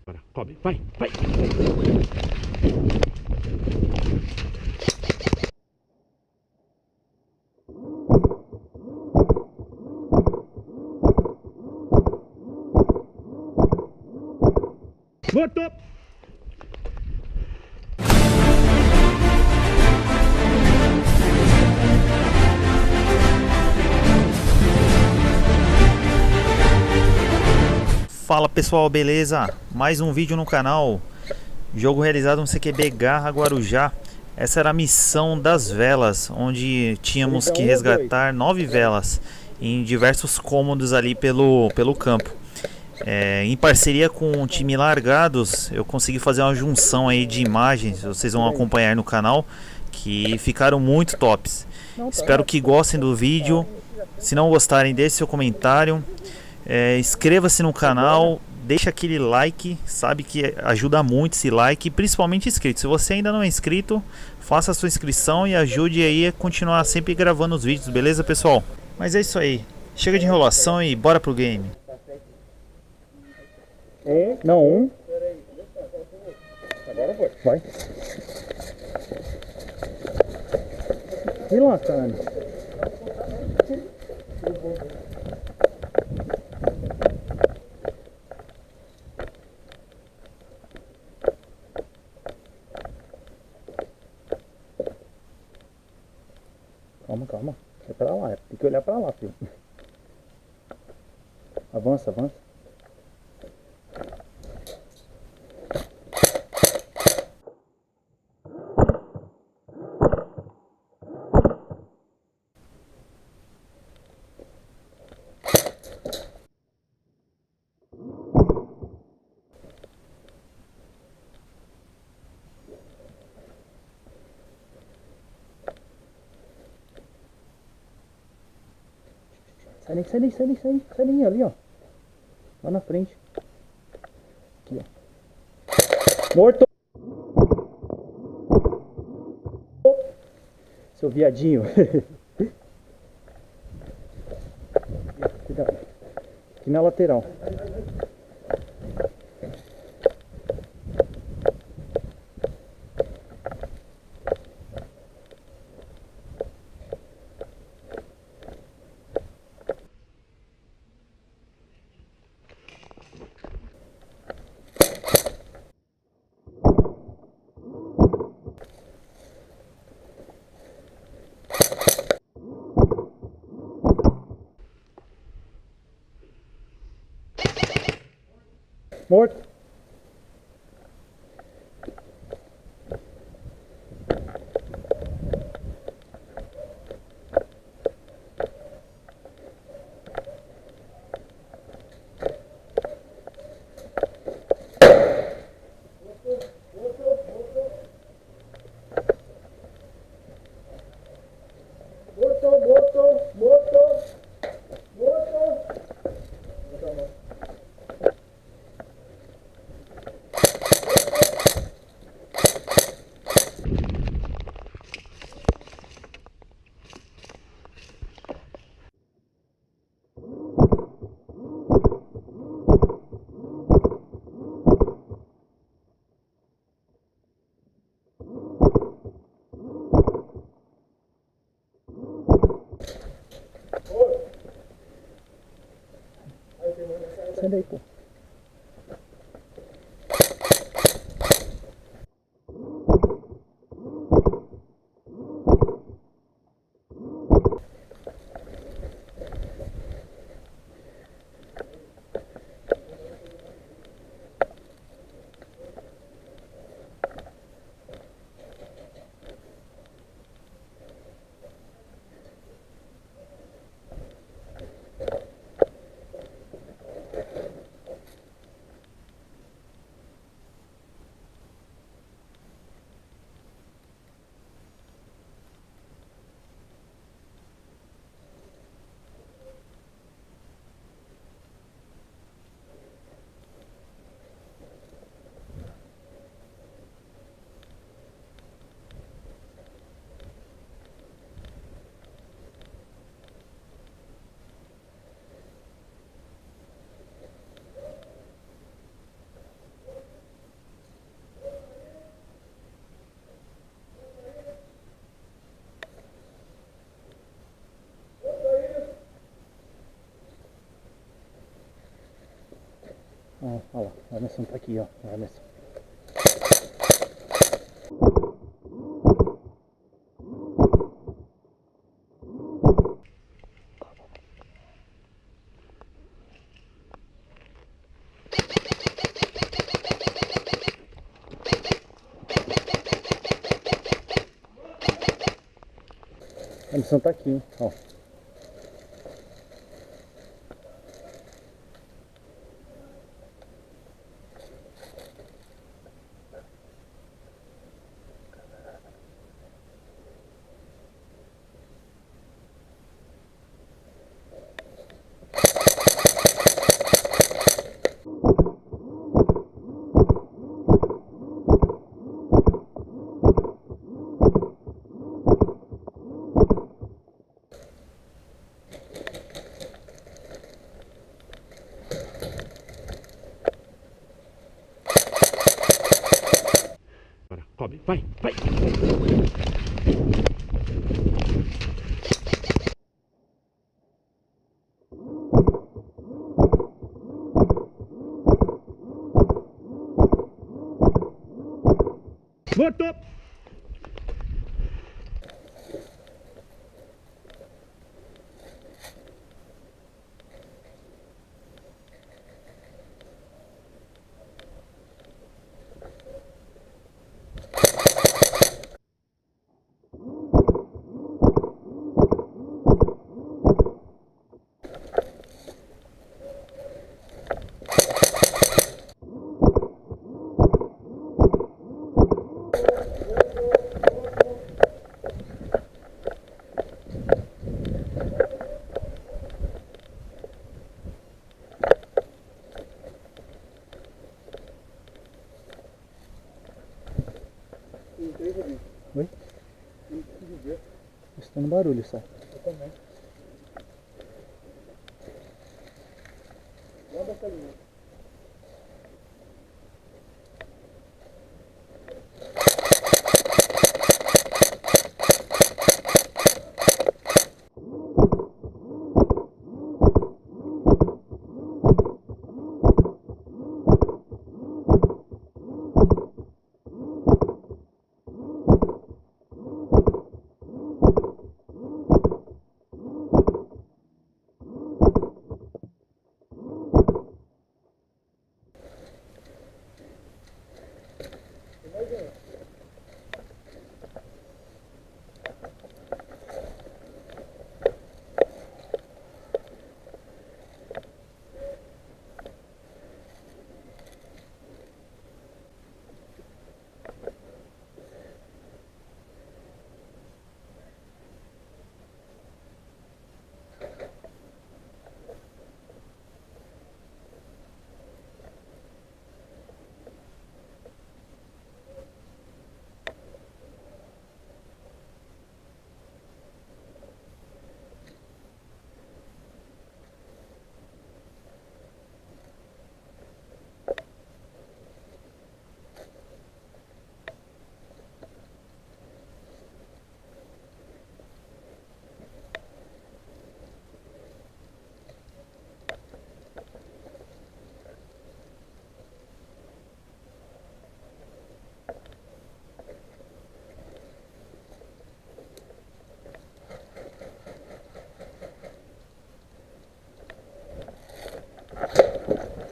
Bora, cobre, vai, vai. Botou! Fala pessoal, beleza? Mais um vídeo no canal. Jogo realizado no CQB Garra, Guarujá. Essa era a missão das velas, onde tínhamos que resgatar 9 velas em diversos cômodos ali pelo campo. Em parceria com o time Largados, eu consegui fazer uma junção aí de imagens. Vocês vão acompanhar no canal, que ficaram muito tops. Espero que gostem do vídeo. Se não gostarem, deixe seu comentário. Inscreva-se no canal, deixa aquele like, sabe que ajuda muito esse like, principalmente inscrito. Se você ainda não é inscrito, faça a sua inscrição e ajude aí a continuar sempre gravando os vídeos, beleza pessoal? Mas é isso aí, chega de enrolação e bora pro game. Não. Agora foi. Vai. E lá, cara? Calma. É pra lá, tem que olhar pra lá, filho. Avança. Sai daí, ali, ó. Lá na frente. Aqui, ó. Morto! Seu viadinho. Aqui na lateral. Morto. Sai daí, pô. Ó, olha lá, a armação tá aqui, ó. A armação. A armação tá aqui, ó. Cobre, vai, vai. Voltou. Oi? Escutando barulho só. Eu também. Manda essa linha.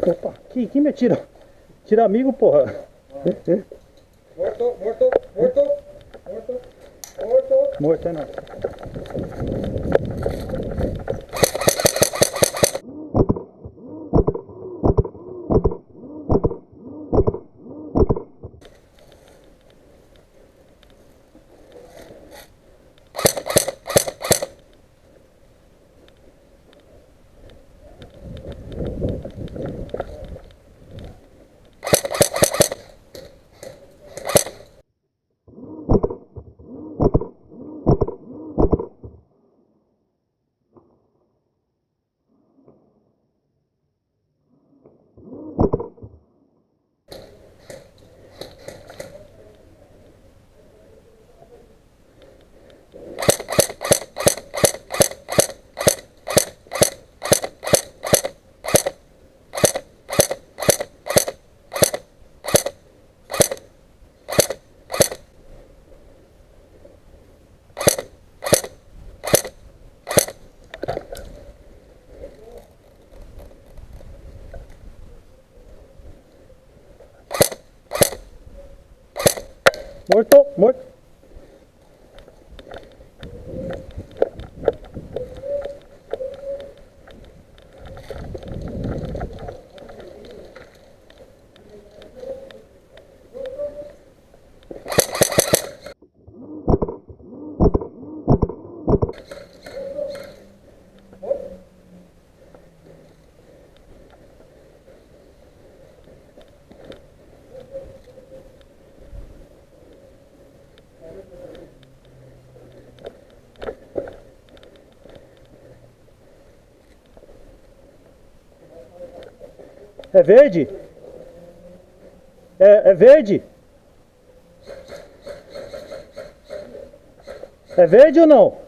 Opa, que me atira? Tira amigo, porra. Morto, morto, morto, morto, morto. Morto é não. Morto, morto. É verde? É verde? É verde ou não?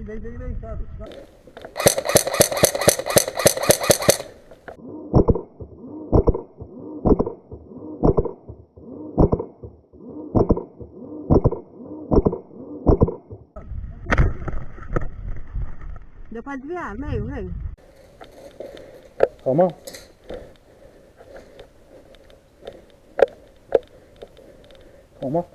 Vem, sabe? Deu pra desviar, meio. Calma. Calma.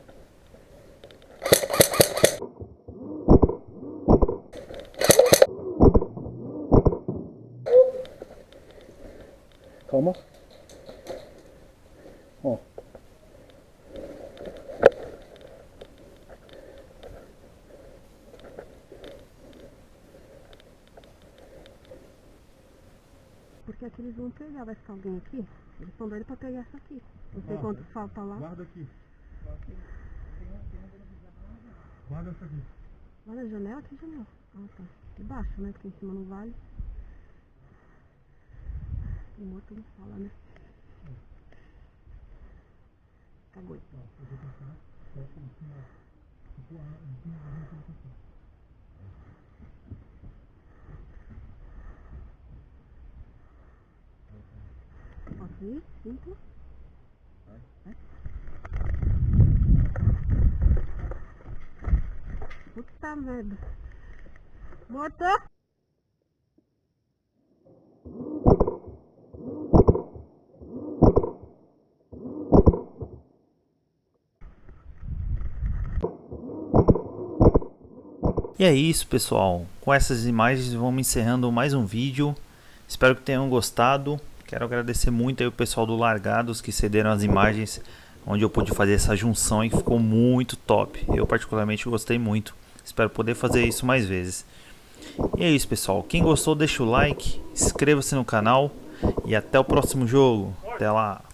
Calma. Ó. Porque aqui eles vão pegar, vai ficar alguém aqui. Eles estão doidos pra pegar essa aqui. Não sei quanto falta lá. Guarda aqui. Guarda essa aqui. Olha a janela, que janela? Ah, tá. Aqui embaixo, né? Porque em cima não vale. Tem morto não fala, né? Cagou. Posso ir? Cinco? Vai. Puta merda. Morto! E é isso, pessoal. Com essas imagens vamos encerrando mais um vídeo. Espero que tenham gostado. Quero agradecer muito aí o pessoal do Largados que cederam as imagens onde eu pude fazer essa junção e ficou muito top. Eu particularmente gostei muito. Espero poder fazer isso mais vezes. E é isso, pessoal. Quem gostou, deixa o like, inscreva-se no canal e até o próximo jogo. Até lá!